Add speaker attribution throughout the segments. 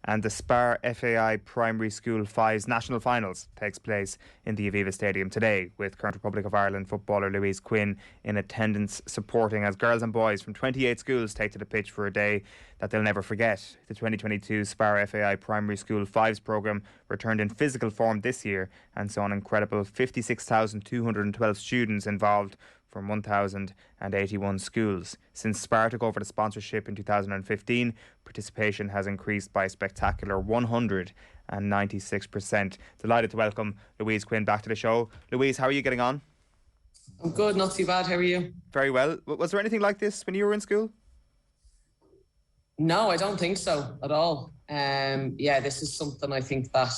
Speaker 1: and the Spar FAI Primary School 5's national finals takes place in the Aviva Stadium today, with current Republic of Ireland footballer Louise Quinn in attendance supporting as girls and boys from 28 schools take to the pitch for a day that they'll never forget. The 2022 Spar FAI Primary School 5's programme returned in physical form this year and saw an incredible 56,212 students involved from 1,081 schools. Since Spar took over the sponsorship in 2015, participation has increased by a spectacular 196%. Delighted to welcome Louise Quinn back to the show. Louise, how are you getting on?
Speaker 2: I'm good, not too bad. How are you?
Speaker 1: Very well. Was there anything like this when you were in school?
Speaker 2: No, I don't think so at all. This is something I think that,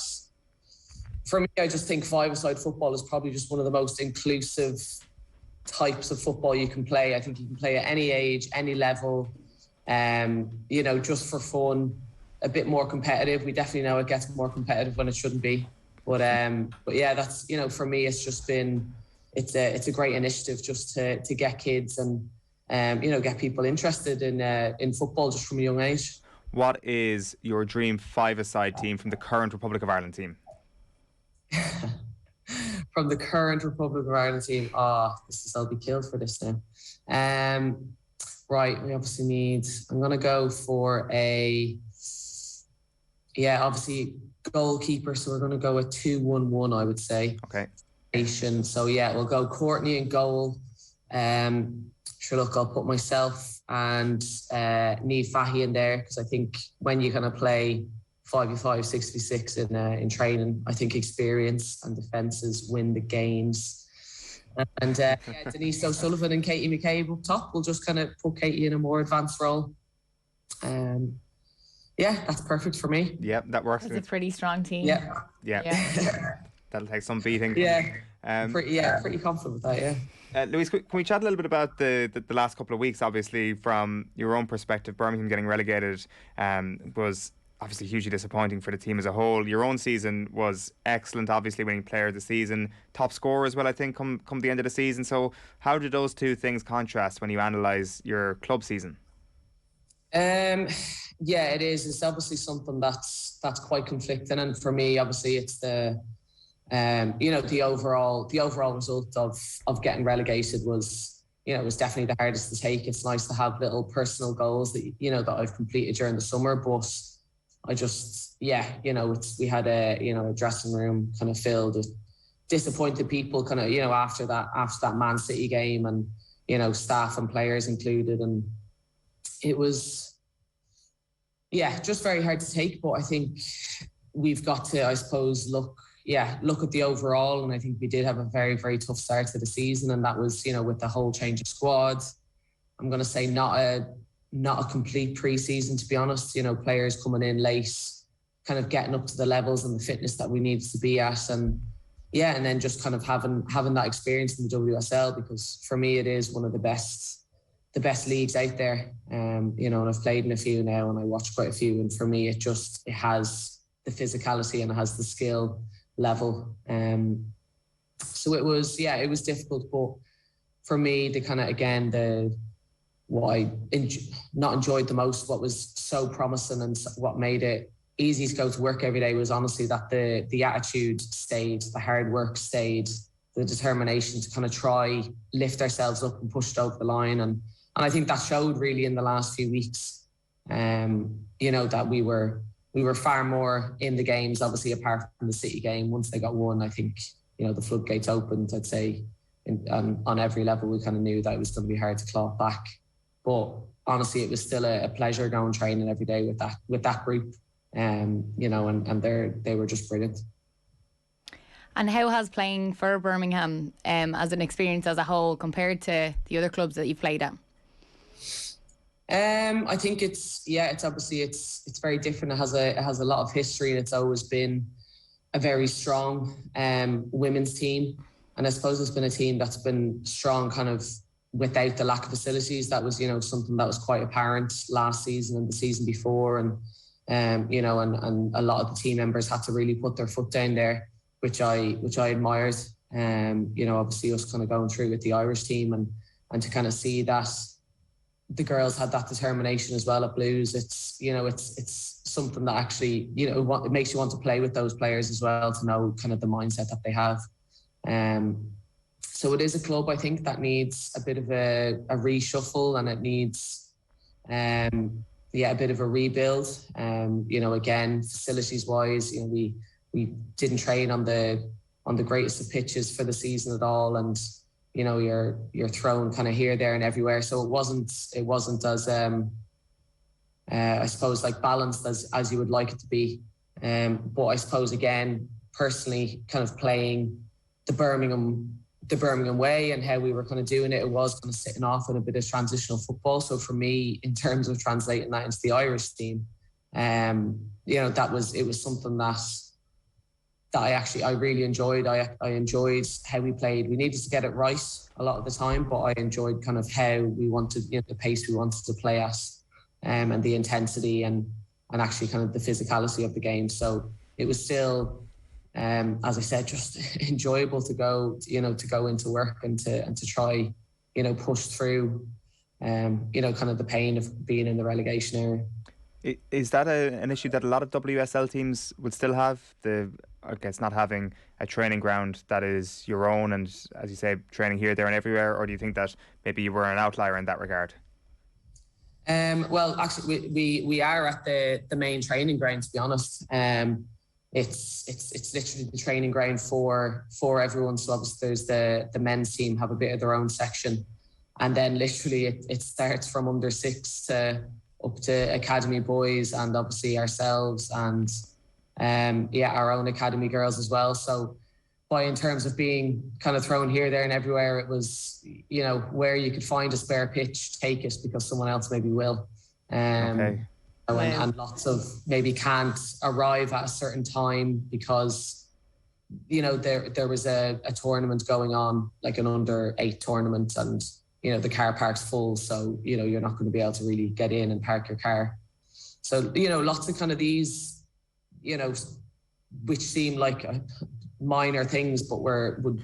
Speaker 2: for me, I just think five-a-side football is probably just one of the most inclusive types of football you can play. I think you can play at any age, any level, just for fun, a bit more competitive. We definitely know it gets more competitive when it shouldn't be. But yeah, that's, for me, it's just been, it's a great initiative just to get kids and, get people interested in football just from a young age.
Speaker 1: What is your dream five-a-side team from the current Republic of Ireland team?
Speaker 2: From the current Republic of Ireland team, I'll be killed for this now. Right, we obviously need, I'm going to go for obviously goalkeeper, so we're going to go with 2-1-1, I would say.
Speaker 1: Okay.
Speaker 2: So yeah, we'll go Courtney in goal. I'll put myself and Niamh Fahy in there, because I think when you kind of play 5v5, 6v6 in training, I think experience and defences win the games. And Denise O'Sullivan and Katie McCabe up top. We'll just kind of put Katie in a more advanced role. That's perfect for me.
Speaker 1: Yeah, that works.
Speaker 3: It's a pretty strong team.
Speaker 1: Yeah. That'll take some beating.
Speaker 2: Pretty confident with that, yeah.
Speaker 1: Louise, can we chat a little bit about the last couple of weeks? Obviously, from your own perspective, Birmingham getting relegated was obviously hugely disappointing for the team as a whole. Your own season was excellent, obviously winning player of the season, top scorer as well, I think, come the end of the season. So how did those two things contrast when you analyse your club season?
Speaker 2: It is. It's obviously something that's quite conflicting, and for me, obviously, it's the overall result of getting relegated was definitely the hardest to take. It's nice to have little personal goals that that I've completed during the summer, but I just we had a dressing room kind of filled with disappointed people kind of after that Man City game, and staff and players included, and it was just very hard to take. But I think we've got to, I suppose, look at the overall, and I think we did have a very, very tough start to the season, and that was with the whole change of squad. I'm going to say not a complete pre-season, to be honest. Players coming in late, kind of getting up to the levels and the fitness that we needed to be at, and then just kind of having that experience in the WSL, because for me it is one of the best leagues out there. And I've played in a few now, and I watch quite a few, and for me it has the physicality and it has the skill level. So it was difficult, but for me, the kind of, again, what I not enjoyed the most, what was so promising and what made it easy to go to work every day, was honestly that the attitude stayed, the hard work stayed, the determination to kind of try lift ourselves up and push it over the line, and I think that showed really in the last few weeks. That we were far more in the games, obviously, apart from the City game. Once they got won, I think the floodgates opened. I'd say on every level we kind of knew that it was going to be hard to claw back. But honestly, it was still a pleasure going training every day with that group, and they were just brilliant.
Speaker 3: And how has playing for Birmingham as an experience as a whole compared to the other clubs that you've played at?
Speaker 2: I think it's obviously it's very different. It has a lot of history, and it's always been a very strong women's team. And I suppose it's been a team that's been strong kind of without the lack of facilities. That was, something that was quite apparent last season and the season before. And, and a lot of the team members had to really put their foot down there, which I admired. Obviously us kind of going through with the Irish team and to kind of see that, the girls had that determination as well at Blues. It's, you know, it's something that actually, you know, it makes you want to play with those players as well, to know kind of the mindset that they have. So it is a club, I think, that needs a bit of a reshuffle, and it needs, a bit of a rebuild. You know, again, facilities wise, you know, we didn't train on the greatest of pitches for the season at all, and you know, you're thrown kind of here, there, and everywhere. So it wasn't as I suppose, like, balanced as you would like it to be. But I suppose, again, personally, kind of playing the Birmingham way and how we were kind of doing it, it was kind of sitting off in a bit of transitional football. So for me, in terms of translating that into the Irish team, you know, it was something that I really enjoyed. I enjoyed how we played. We needed to get it right a lot of the time, but I enjoyed kind of how we wanted, you know, the pace we wanted to play at, and the intensity and actually kind of the physicality of the game. So it was still, as I said, just enjoyable to go into work and to try, you know, push through, you know, kind of the pain of being in the relegation area.
Speaker 1: Is that an issue that a lot of WSL teams would still have? I guess not having a training ground that is your own, and as you say, training here, there, and everywhere, or do you think that maybe you were an outlier in that regard?
Speaker 2: Well, actually, we are at the main training ground, to be honest. It's literally the training ground for everyone. So obviously there's the men's team have a bit of their own section, and then literally it starts from under 6 to up to academy boys, and obviously ourselves, and our own academy girls as well. So in terms of being kind of thrown here, there, and everywhere, it was, you know, where you could find a spare pitch, take it, because someone else maybe will.
Speaker 1: Okay.
Speaker 2: And lots of maybe can't arrive at a certain time because, you know, there was a tournament going on, like an under 8 tournament, and, you know, the car park's full, so, you know, you're not going to be able to really get in and park your car. So, you know, lots of kind of these, you know, which seem like minor things, but would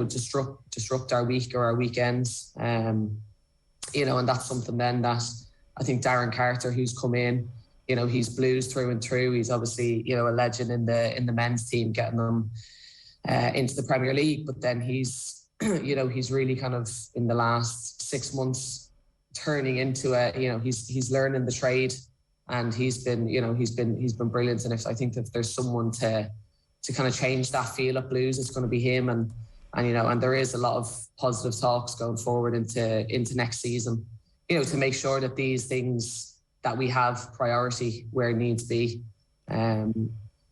Speaker 2: disrupt our week or our weekends. You know, and that's something then that I think Darren Carter, who's come in, you know, he's Blues through and through. He's obviously, you know, a legend in the men's team, getting them into the Premier League. But then he's, you know, he's really kind of in the last 6 months turning into he's learning the trade, and he's been brilliant. And I think if there's someone to kind of change that feel at Blues, it's going to be him. And you know, and there is a lot of positive talks going forward into next season, you know, to make sure that these things, that we have priority where it needs to be. You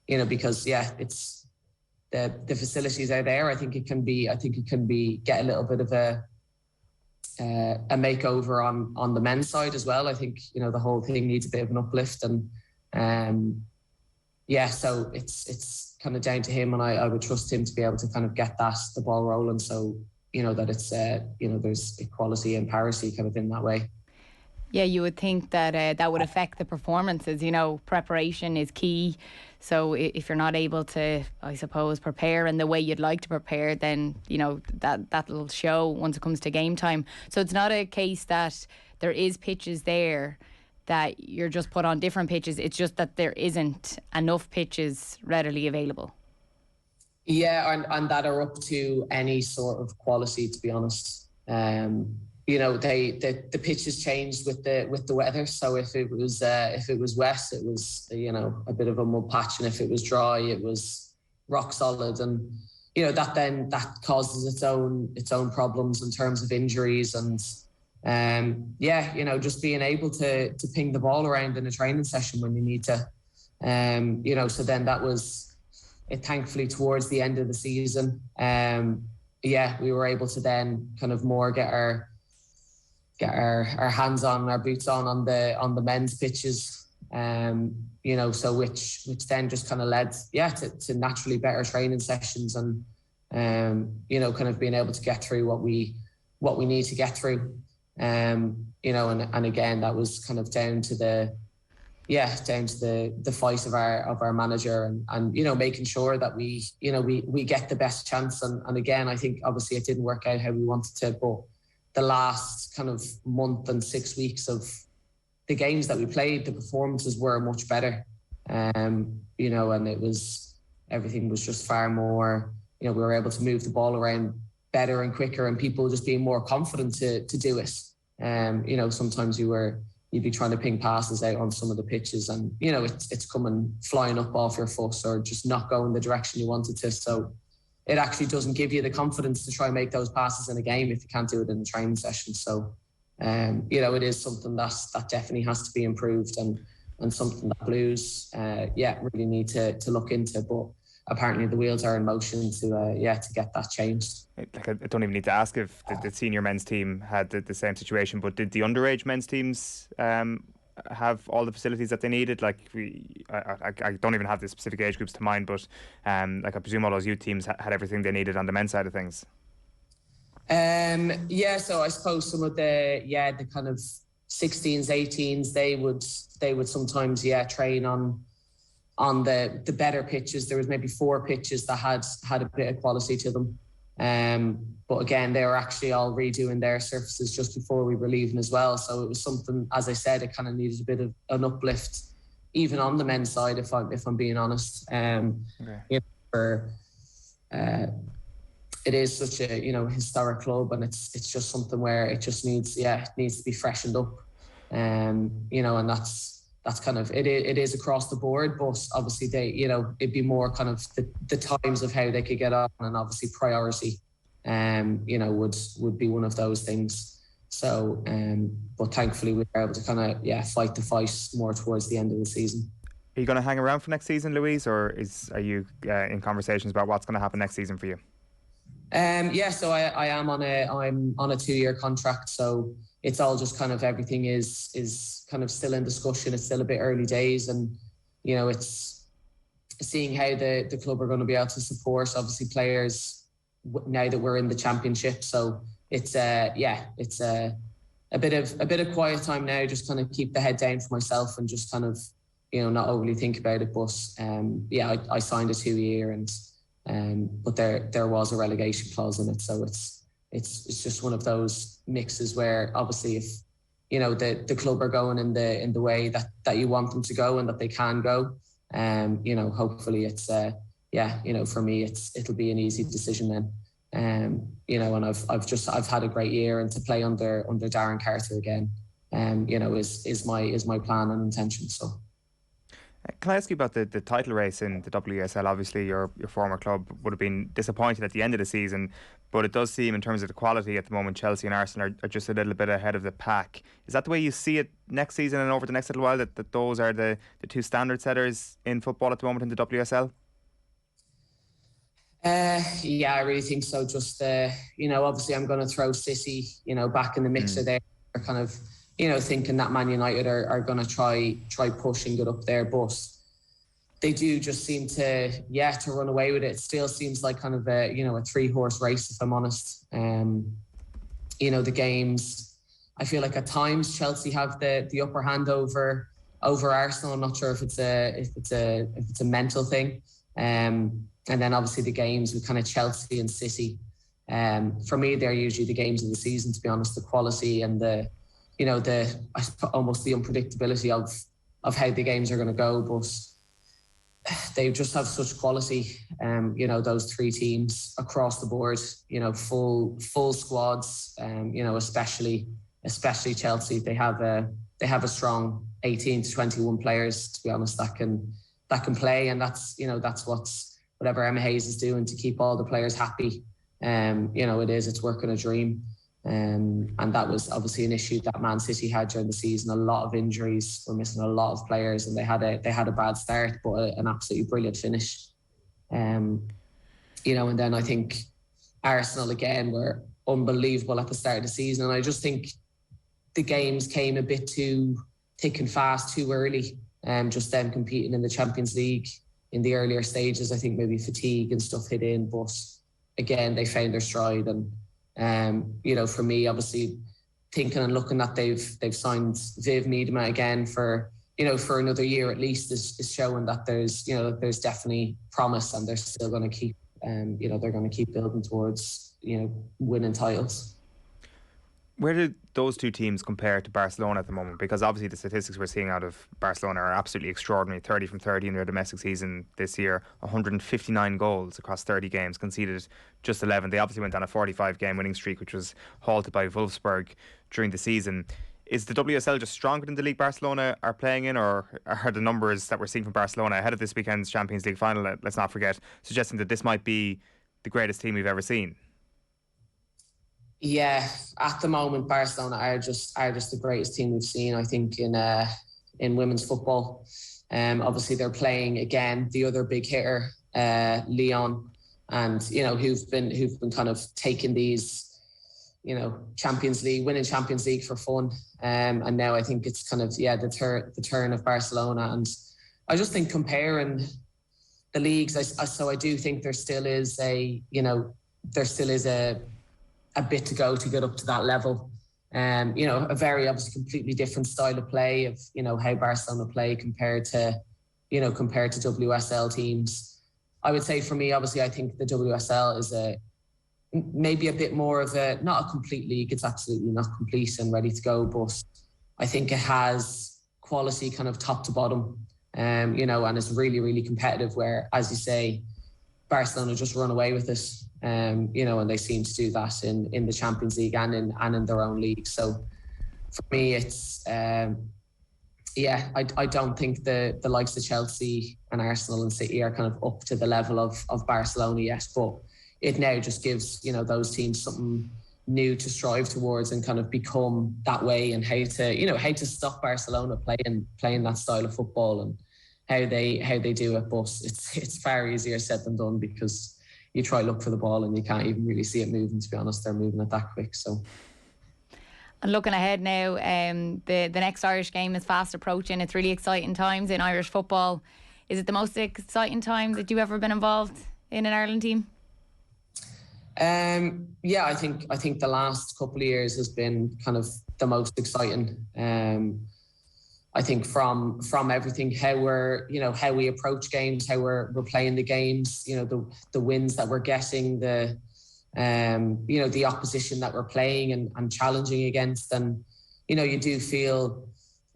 Speaker 2: know, because it's the facilities are there. I think it can be get a little bit of a makeover on the men's side as well. I think, you know, the whole thing needs a bit of an uplift, and so it's kind of down to him, and I would trust him to be able to kind of get the ball rolling, so, you know, that it's you know, there's equality and parity kind of in that way.
Speaker 3: Yeah, you would think that that would affect the performances. You know, preparation is key. So if you're not able to, I suppose, prepare in the way you'd like to prepare, then, you know, that'll show once it comes to game time. So it's not a case that there is pitches there that you're just put on different pitches. It's just that there isn't enough pitches readily available.
Speaker 2: Yeah, and that are up to any sort of quality, to be honest. You know, the pitches changed with the weather. So if it was wet, it was, you know, a bit of a mud patch, and if it was dry, it was rock solid. And, you know, that causes its own problems in terms of injuries. And you know, just being able to ping the ball around in a training session when you need to. You know, so then that was it. Thankfully, towards the end of the season, we were able to then kind of more get our hands on, our boots on the men's pitches, you know, so which then just kind of led to naturally better training sessions, and you know, kind of being able to get through what we need to get through, you know, and again, that was kind of down to the fight of our manager, and you know, making sure that we get the best chance, and again, I think obviously it didn't work out how we wanted to, but the last kind of month and 6 weeks of the games that we played, the performances were much better. You know, and everything was just far more, you know, we were able to move the ball around better and quicker, and people just being more confident to do it. You know, sometimes you'd be trying to ping passes out on some of the pitches, and, you know, it's coming flying up off your foot or just not going the direction you wanted to. So it actually doesn't give you the confidence to try and make those passes in a game if you can't do it in a training session. So, you know, it is something that definitely has to be improved, and something that Blues, really need to look into. But apparently the wheels are in motion to get that changed.
Speaker 1: Like, I don't even need to ask if the senior men's team had the same situation, but did the underage men's teams have all the facilities that they needed? Like, I don't even have the specific age groups to mind, but like, I presume all those youth teams had everything they needed on the men's side of things.
Speaker 2: So I suppose some of the kind of 16s, 18s, they would sometimes train on the better pitches. There was maybe 4 pitches that had a bit of quality to them. But again, they were actually all redoing their surfaces just before we were leaving as well. So it was something, as I said, it kind of needed a bit of an uplift, even on the men's side, if I'm being honest. It is such a, you know, historic club, and it's just something where it just needs to be freshened up. You know, and that's kind of it is across the board, but obviously it'd be more kind of the times of how they could get on, and obviously priority you know, would be one of those things. So but thankfully we were able to kind of fight the fight more towards the end of the season.
Speaker 1: Are you going to hang around for next season, Louise, or are you in conversations about what's going to happen next season for you?
Speaker 2: So I'm on a 2-year contract, so it's all just kind of, everything is kind of still in discussion. It's still a bit early days, and, you know, it's seeing how the club are going to be able to support, obviously, players now that we're in the championship. So it's a bit of quiet time now, just kind of keep the head down for myself and just kind of, you know, not overly think about it. But I signed a 2-year, and but there was a relegation clause in it, so it's just one of those mixes where, obviously, if, you know, the club are going in the way that you want them to go and that they can go, you know, hopefully it's you know, for me it'll be an easy decision then. You know, and I've had a great year, and to play under Darren Carter again, you know, is my plan and intention. So.
Speaker 1: Can I ask you about the title race in the WSL? Obviously, your former club would have been disappointed at the end of the season, but it does seem, in terms of the quality at the moment, Chelsea and Arsenal are just a little bit ahead of the pack. Is that the way you see it next season and over the next little while, that those are the two standard setters in football at the moment in the WSL?
Speaker 2: I really think so. Just, you know, obviously I'm going to throw City, you know, back in the mixer there. They're kind of, you know, thinking that Man United are going to try push and get up there, but they do just seem to run away with it. It still seems like kind of a 3-horse race, if I'm honest. You know, the games, I feel like at times Chelsea have the upper hand over Arsenal. I'm not sure if it's a mental thing. And then obviously the games with kind of Chelsea and City. For me, they're usually the games of the season, to be honest. The quality and almost the unpredictability of how the games are going to go, but they just have such quality. You know, those 3 teams across the board. You know, full squads. You know, especially Chelsea. They have a strong 18 to 21 players, to be honest, that can play, and that's whatever Emma Hayes is doing to keep all the players happy. You know, it's working a dream. And that was obviously an issue that Man City had during the season. A lot of injuries, were missing a lot of players, and they had a bad start, but an absolutely brilliant finish. You know, and then I think Arsenal again were unbelievable at the start of the season, and I just think the games came a bit too thick and fast too early. Just them competing in the Champions League in the earlier stages, I think maybe fatigue and stuff hit in, but again they found their stride. And you know, for me, obviously thinking and looking that they've signed Viv Miedema again for another year at least is showing that there's definitely promise, and they're still going to keep they're going to keep building towards winning titles.
Speaker 1: Where do those two teams compare to Barcelona at the moment? Because obviously the statistics we're seeing out of Barcelona are absolutely extraordinary. 30 from 30 in their domestic season this year, 159 goals across 30 games, conceded just 11. They obviously went on a 45-game winning streak, which was halted by Wolfsburg during the season. Is the WSL just stronger than the league Barcelona are playing in, or are the numbers that we're seeing from Barcelona ahead of this weekend's Champions League final, let's not forget, suggesting that this might be the greatest team we've ever seen?
Speaker 2: Yeah, at the moment, Barcelona are just the greatest team we've seen, I think, in women's football. Obviously, they're playing again the other big hitter, Lyon, and who've been kind of taking these, Champions League, winning Champions League for fun. And now I think it's kind of the turn of Barcelona, and I just think comparing the leagues, so I do think there still is a bit to go to get up to that level. A very obviously completely different style of play of, how Barcelona play compared to WSL teams. I would say for me, obviously, I think the WSL is maybe a bit more of not a complete league. It's absolutely not complete and ready to go, but I think it has quality kind of top to bottom, and it's really, really competitive where, as you say, Barcelona just run away with it. And they seem to do that in the Champions League and in their own league. So for me, it's I don't think the likes of Chelsea and Arsenal and City are kind of up to the level of Barcelona yet, but it now just gives those teams something new to strive towards and kind of become that way, and how to stop Barcelona playing that style of football and how they do it. But it's far easier said than done, because you try to look for the ball and you can't even really see it moving, to be honest. They're moving it that quick. So,
Speaker 3: and looking ahead now, the next Irish game is fast approaching. It's really exciting times in Irish football. Is it the most exciting time that you've ever been involved in an Ireland team?
Speaker 2: I think the last couple of years has been kind of the most exciting. I think from everything, how we approach games, how we're playing the games, the wins that we're getting, the opposition that we're playing and challenging against, and you do feel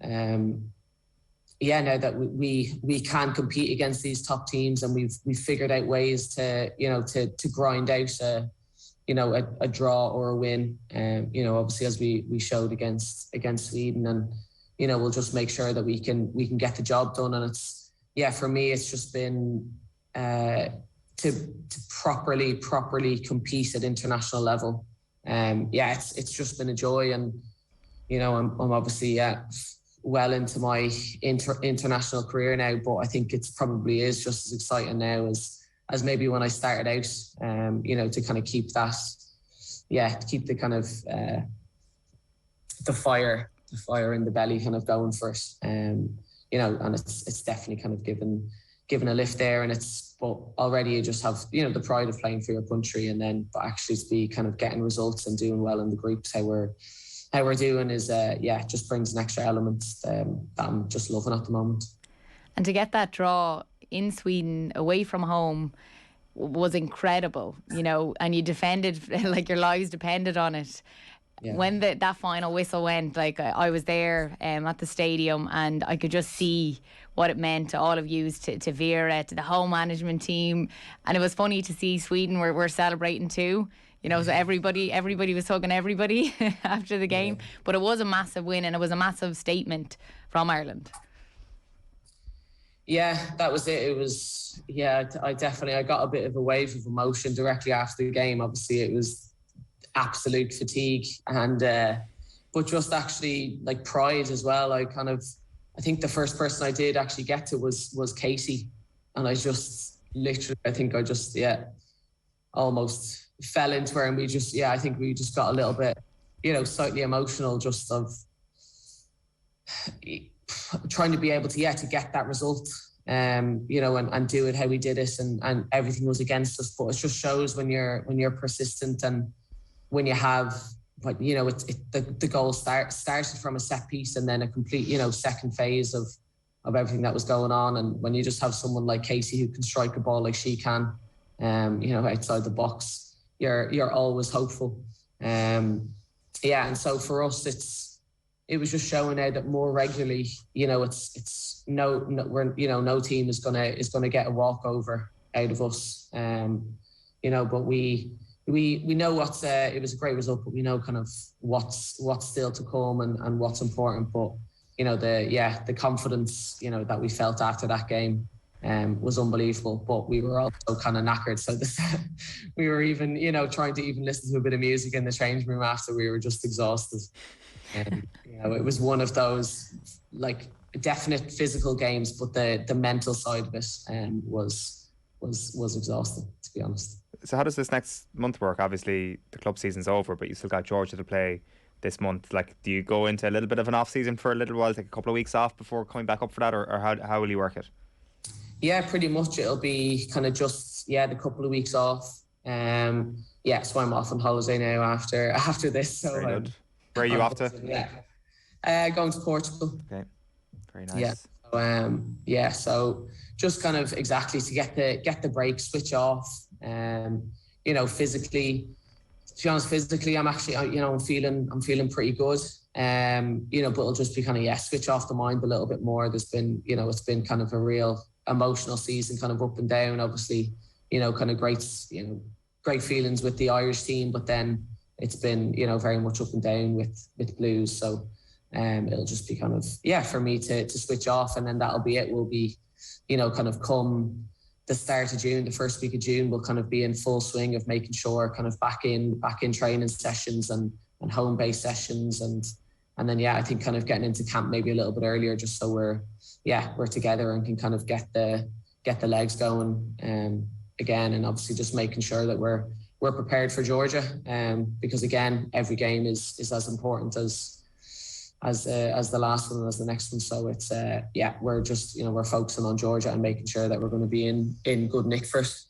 Speaker 2: now that we can compete against these top teams, and we've figured out ways to grind out a draw or a win, obviously as we showed against Sweden, and we'll just make sure that we can get the job done. And it's for me, it's just been to properly compete at international level. It's just been a joy, and I'm obviously well into my international career now, but I think it's probably is just as exciting now as maybe when I started out. To kind of keep that, to keep the kind of the fire in the belly kind of going first. And it's definitely kind of given a lift there, and but already you just have the pride of playing for your country, and then but actually to be kind of getting results and doing well in the groups how we're doing is just brings an extra element that I'm just loving at the moment.
Speaker 3: And to get that draw in Sweden away from home was incredible, and you defended like your lives depended on it. Yeah. When that final whistle went, like I was there at the stadium, and I could just see what it meant to all of you, to Vera, to the whole management team. And it was funny to see Sweden were celebrating too. So everybody was hugging everybody after the game. Yeah. But it was a massive win, and it was a massive statement from Ireland.
Speaker 2: Yeah, that was it. It was, I got a bit of a wave of emotion directly after the game. Obviously, it was absolute fatigue, and but just actually like pride as well. I think the first person I did actually get to was Casey, and I just literally, I think I just almost fell into her, and we just I think we just got a little bit slightly emotional, just of trying to be able to get that result, and do it how we did it, and everything was against us. But it just shows when you're persistent, and when you have the goal started from a set piece, and then a complete second phase of everything that was going on. And when you just have someone like Casey who can strike a ball like she can, outside the box, you're always hopeful. yeah, and so for us, it was just showing out that more regularly, it's no team is gonna get a walkover out of us, but we know what's it was a great result, but we know kind of what's still to come and what's important. But the confidence that we felt after that game was unbelievable. But we were also kind of knackered, so we were even trying to even listen to a bit of music in the changing room after. We were just exhausted. It was one of those like definite physical games, but the mental side of it was exhausting, to be honest.
Speaker 1: So how does this next month work? Obviously the club season's over, but you still got Georgia to play this month. Like, do you go into a little bit of an off season for a little while, take a couple of weeks off before coming back up for that, or how will you work it?
Speaker 2: Yeah, pretty much. It'll be kind of just the couple of weeks off. So I'm off on holiday now after this. So
Speaker 1: very good. Where are you off to?
Speaker 2: Going to Portugal.
Speaker 1: Okay, very nice.
Speaker 2: So just kind of exactly to get the break, switch off. Physically, to be honest, I'm actually I'm feeling pretty good. But it'll just be kind of switch off the mind a little bit more. There's been it's been kind of a real emotional season, kind of up and down. Obviously, kind of great feelings with the Irish team, but then it's been very much up and down with Blues. So it'll just be kind of for me to switch off, and then that'll be it. We'll be kind of come the start of June, the first week of June, we'll kind of be in full swing of making sure kind of back in training sessions and home base sessions, and then I think kind of getting into camp maybe a little bit earlier, just so we're together and can kind of get the legs going again, and obviously just making sure that we're prepared for Georgia, because again every game is as important as the last one and as the next one. So it's we're just we're focusing on Georgia and making sure that we're going to be in good nick first.